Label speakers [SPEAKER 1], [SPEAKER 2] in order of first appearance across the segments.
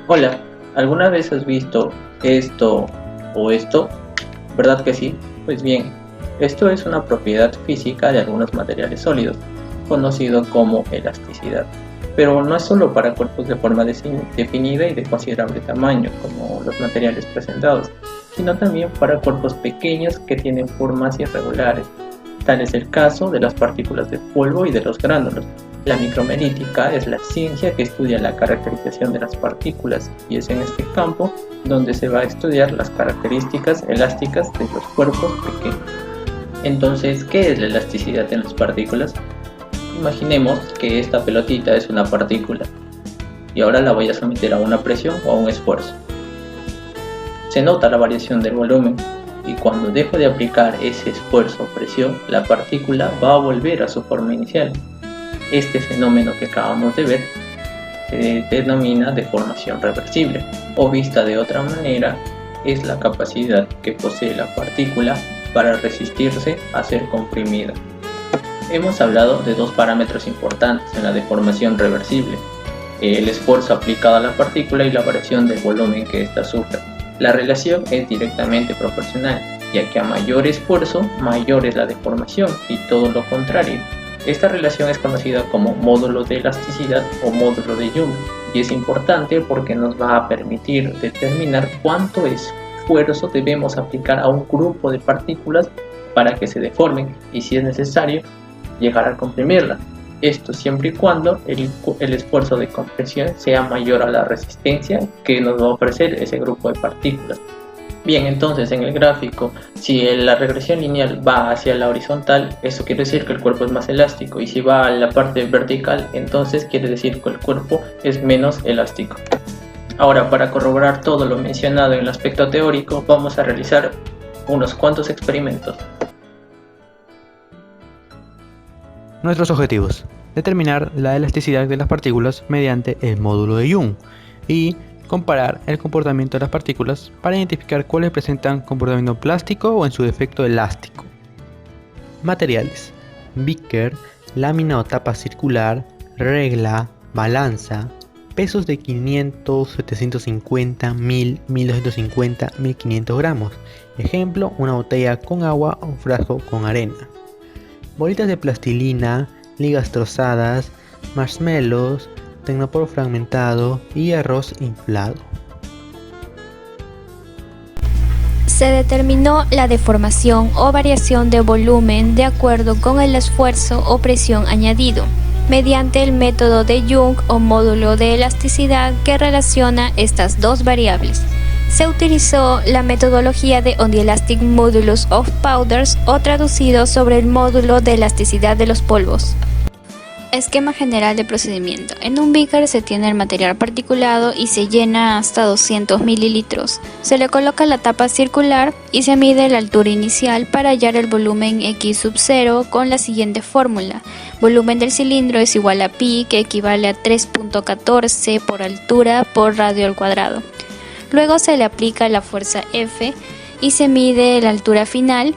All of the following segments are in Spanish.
[SPEAKER 1] Hola, ¿alguna vez has visto esto o esto? ¿Verdad que sí? Pues bien, esto es una propiedad física de algunos materiales sólidos, conocido como elasticidad. Pero no es solo para cuerpos de forma definida y de considerable tamaño, como los materiales presentados, sino también para cuerpos pequeños que tienen formas irregulares. Tal es el caso de las partículas de polvo y de los gránulos. La micromerítica es la ciencia que estudia la caracterización de las partículas y es en este campo donde se va a estudiar las características elásticas de los cuerpos pequeños. Entonces, ¿qué es la elasticidad en las partículas? Imaginemos que esta pelotita es una partícula y ahora la voy a someter a una presión o a un esfuerzo. Se nota la variación del volumen y cuando dejo de aplicar ese esfuerzo o presión, la partícula va a volver a su forma inicial. Este fenómeno que acabamos de ver se denomina deformación reversible, o vista de otra manera, es la capacidad que posee la partícula para resistirse a ser comprimida. Hemos hablado de dos parámetros importantes en la deformación reversible: el esfuerzo aplicado a la partícula y la variación del volumen que ésta sufre. La relación es directamente proporcional, ya que a mayor esfuerzo, mayor es la deformación, y todo lo contrario. Esta relación es conocida como módulo de elasticidad o módulo de Young, y es importante porque nos va a permitir determinar cuánto esfuerzo debemos aplicar a un grupo de partículas para que se deformen y, si es necesario, llegar a comprimirla. Esto siempre y cuando el esfuerzo de compresión sea mayor a la resistencia que nos va a ofrecer ese grupo de partículas. Bien, entonces en el gráfico, si la regresión lineal va hacia la horizontal, eso quiere decir que el cuerpo es más elástico, y si va a la parte vertical, entonces quiere decir que el cuerpo es menos elástico. Ahora, para corroborar todo lo mencionado en el aspecto teórico, vamos a realizar unos cuantos experimentos.
[SPEAKER 2] Nuestros objetivos: determinar la elasticidad de las partículas mediante el módulo de Young y comparar el comportamiento de las partículas para identificar cuáles presentan comportamiento plástico o en su defecto elástico. Materiales: beaker, lámina o tapa circular, regla, balanza, pesos de 500, 750, 1000, 1250, 1500 gramos. Ejemplo, una botella con agua o un frasco con arena. Bolitas de plastilina, ligas trozadas, marshmallows, tecnopor fragmentado y arroz inflado.
[SPEAKER 3] Se determinó la deformación o variación de volumen de acuerdo con el esfuerzo o presión añadido, mediante el método de Young o módulo de elasticidad que relaciona estas dos variables. Se utilizó la metodología de On the Elastic Modulus of Powders, o traducido sobre el módulo de elasticidad de los polvos. Esquema general de procedimiento. En un beaker se tiene el material particulado y se llena hasta 200 mililitros. Se le coloca la tapa circular y se mide la altura inicial para hallar el volumen X sub 0 con la siguiente fórmula. Volumen del cilindro es igual a pi, que equivale a 3.14 por altura por radio al cuadrado. Luego se le aplica la fuerza F y se mide la altura final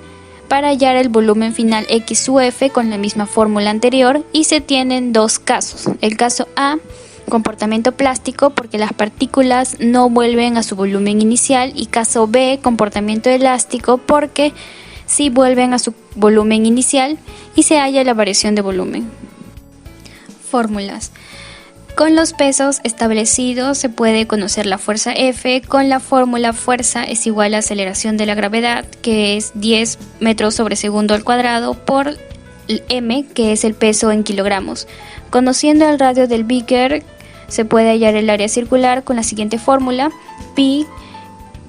[SPEAKER 3] para hallar el volumen final X sub F con la misma fórmula anterior, y se tienen dos casos. El caso A, comportamiento plástico porque las partículas no vuelven a su volumen inicial, y caso B, comportamiento elástico porque sí vuelven a su volumen inicial y se halla la variación de volumen. Fórmulas. Con los pesos establecidos se puede conocer la fuerza F con la fórmula: fuerza es igual a aceleración de la gravedad, que es 10 metros sobre segundo al cuadrado, por m, que es el peso en kilogramos. Conociendo el radio del beaker, se puede hallar el área circular con la siguiente fórmula: pi,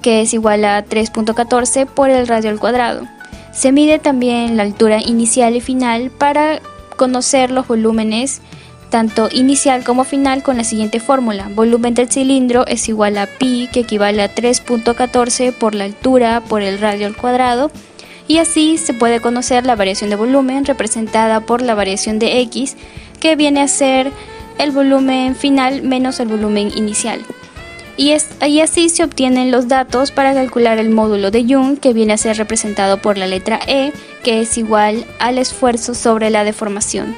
[SPEAKER 3] que es igual a 3.14 por el radio al cuadrado. Se mide también la altura inicial y final para conocer los volúmenes tanto inicial como final con la siguiente fórmula: volumen del cilindro es igual a pi, que equivale a 3.14 por la altura por el radio al cuadrado, y así se puede conocer la variación de volumen representada por la variación de X, que viene a ser el volumen final menos el volumen inicial. Y así se obtienen los datos para calcular el módulo de Young, que viene a ser representado por la letra E, que es igual al esfuerzo sobre la deformación.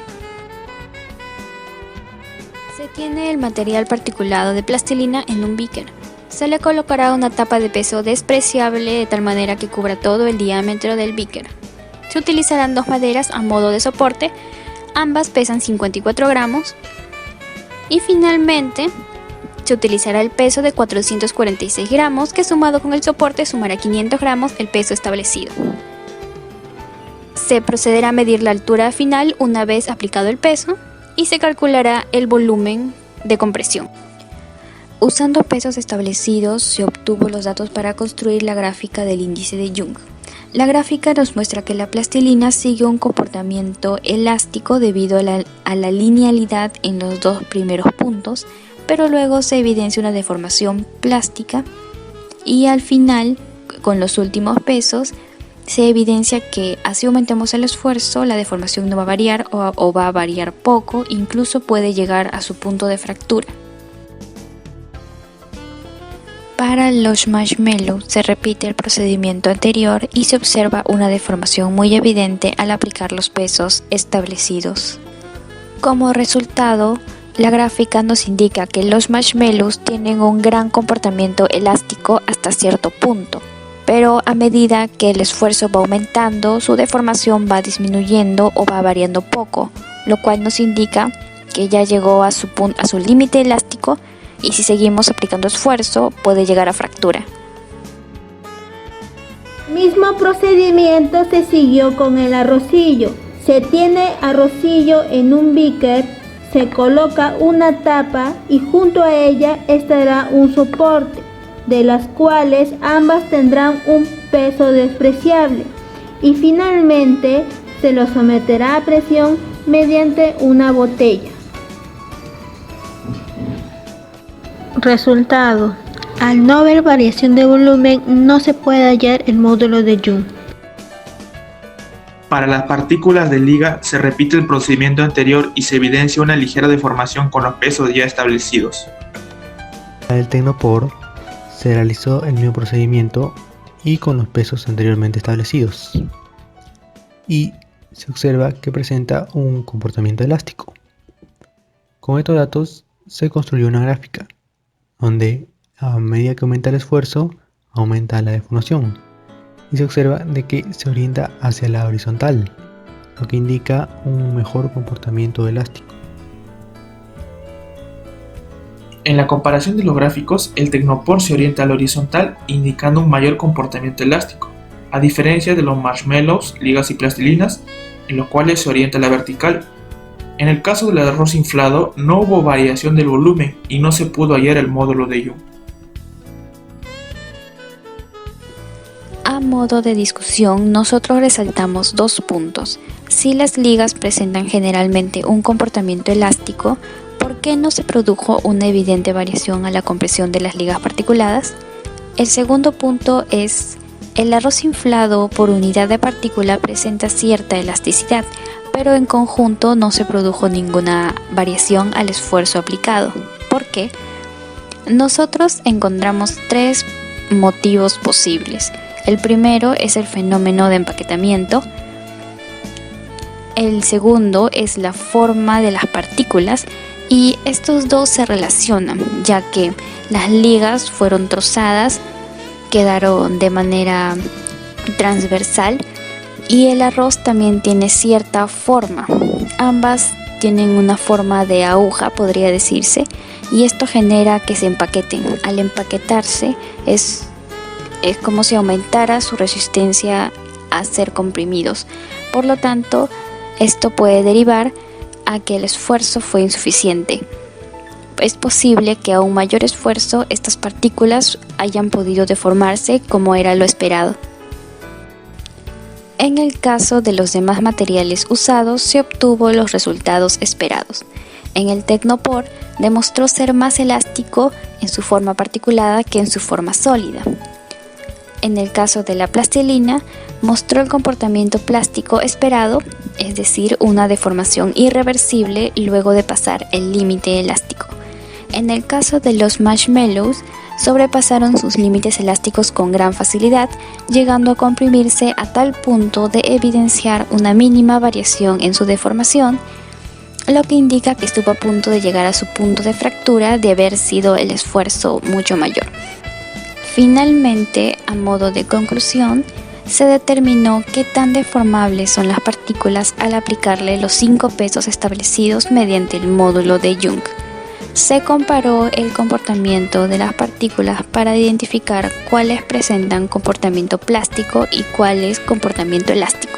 [SPEAKER 3] Se tiene el material particulado de plastilina en un beaker. Se le colocará una tapa de peso despreciable de tal manera que cubra todo el diámetro del beaker. Se utilizarán dos maderas a modo de soporte, ambas pesan 54 gramos. Y finalmente se utilizará el peso de 446 gramos, que sumado con el soporte sumará 500 gramos el peso establecido. Se procederá a medir la altura final una vez aplicado el peso y se calculará el volumen de compresión. Usando pesos establecidos se obtuvo los datos para construir la gráfica del índice de Young. La gráfica nos muestra que la plastilina sigue un comportamiento elástico debido a la linealidad en los dos primeros puntos, pero luego se evidencia una deformación plástica y al final, con los últimos pesos, se evidencia que así aumentemos el esfuerzo, la deformación no va a variar o va a variar poco, incluso puede llegar a su punto de fractura. Para los marshmallows se repite el procedimiento anterior y se observa una deformación muy evidente al aplicar los pesos establecidos. Como resultado, la gráfica nos indica que los marshmallows tienen un gran comportamiento elástico hasta cierto punto, pero a medida que el esfuerzo va aumentando, su deformación va disminuyendo o va variando poco, lo cual nos indica que ya llegó a su límite elástico y si seguimos aplicando esfuerzo puede llegar a fractura.
[SPEAKER 4] Mismo procedimiento se siguió con el arrocillo. Se tiene arrocillo en un beaker, se coloca una tapa y junto a ella estará un soporte, de las cuales ambas tendrán un peso despreciable, y finalmente se lo someterá a presión mediante una botella. Resultado: al no haber variación de volumen, no se puede hallar el módulo de Young.
[SPEAKER 5] Para las partículas de liga se repite el procedimiento anterior y se evidencia una ligera deformación con los pesos ya establecidos.
[SPEAKER 2] Para el Tecnopor se realizó el mismo procedimiento y con los pesos anteriormente establecidos. Y se observa que presenta un comportamiento elástico. Con estos datos se construyó una gráfica, donde a medida que aumenta el esfuerzo, aumenta la deformación. Y se observa de que se orienta hacia la horizontal, lo que indica un mejor comportamiento elástico.
[SPEAKER 5] En la comparación de los gráficos, el Tecnopor se orienta a la horizontal, indicando un mayor comportamiento elástico, a diferencia de los marshmallows, ligas y plastilinas, en los cuales se orienta a la vertical. En el caso del arroz inflado, no hubo variación del volumen y no se pudo hallar el módulo de Young.
[SPEAKER 3] A modo de discusión, nosotros resaltamos dos puntos. Si las ligas presentan generalmente un comportamiento elástico, ¿por qué no se produjo una evidente variación a la compresión de las ligas particuladas? El segundo punto es: el arroz inflado por unidad de partícula presenta cierta elasticidad, pero en conjunto no se produjo ninguna variación al esfuerzo aplicado. ¿Por qué? Nosotros encontramos tres motivos posibles. El primero es el fenómeno de empaquetamiento. El segundo es la forma de las partículas, y estos dos se relacionan, ya que las ligas fueron trozadas, quedaron de manera transversal, y el arroz también tiene cierta forma. Ambas tienen una forma de aguja, podría decirse, y esto genera que se empaqueten. Al empaquetarse es como si aumentara su resistencia a ser comprimidos. Por lo tanto, esto puede derivar a que el esfuerzo fue insuficiente. Es posible que a un mayor esfuerzo estas partículas hayan podido deformarse como era lo esperado. En el caso de los demás materiales usados, se obtuvo los resultados esperados. En el Tecnopor demostró ser más elástico en su forma particulada que en su forma sólida. En el caso de la plastilina, mostró el comportamiento plástico esperado, es decir, una deformación irreversible luego de pasar el límite elástico. En el caso de los marshmallows, sobrepasaron sus límites elásticos con gran facilidad, llegando a comprimirse a tal punto de evidenciar una mínima variación en su deformación, lo que indica que estuvo a punto de llegar a su punto de fractura de haber sido el esfuerzo mucho mayor. Finalmente, a modo de conclusión, se determinó qué tan deformables son las partículas al aplicarle los 5 pesos establecidos mediante el módulo de Young. Se comparó el comportamiento de las partículas para identificar cuáles presentan comportamiento plástico y cuáles comportamiento elástico.